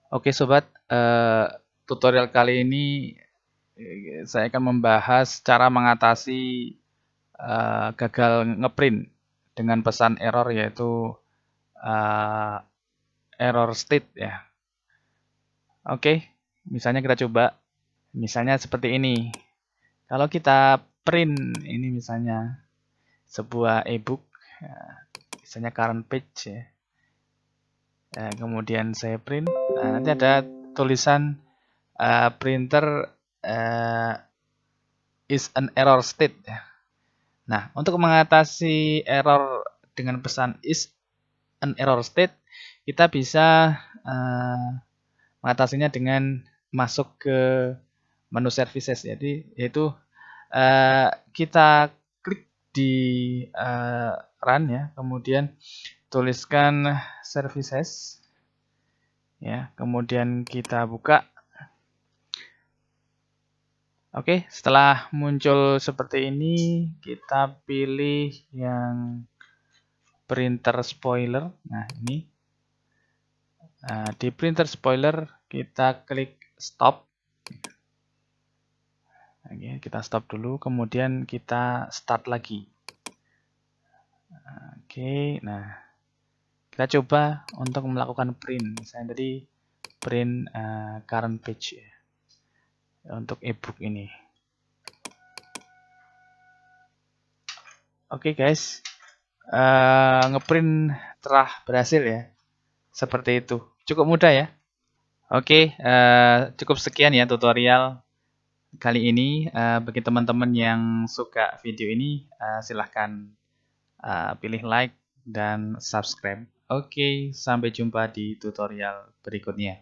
Oke sobat, tutorial kali ini saya akan membahas cara mengatasi gagal ngeprint dengan pesan error, yaitu eh, error state ya. Oke, misalnya kita coba, misalnya seperti ini. Kalau kita print ini misalnya sebuah ebook, misalnya current page ya. Kemudian saya print, nanti ada tulisan printer is an error state ya. Nah, untuk mengatasi error dengan pesan is an error state, kita bisa mengatasinya dengan masuk ke menu services. Jadi yaitu kita klik di run ya, kemudian tuliskan services ya, kemudian kita buka. Oke, setelah muncul seperti ini, kita pilih yang printer spoiler. Nah, ini di printer spoiler kita klik stop. Oke, kita stop dulu, kemudian kita start lagi. Oke, nah kita coba untuk melakukan print. Misalnya tadi print current page ya, untuk ebook ini. Oke guys, ngeprint telah berhasil ya. Seperti itu. Cukup mudah ya. Oke, cukup sekian ya tutorial kali ini. Bagi teman-teman yang suka video ini, silahkan pilih like dan subscribe. Oke, sampai jumpa di tutorial berikutnya.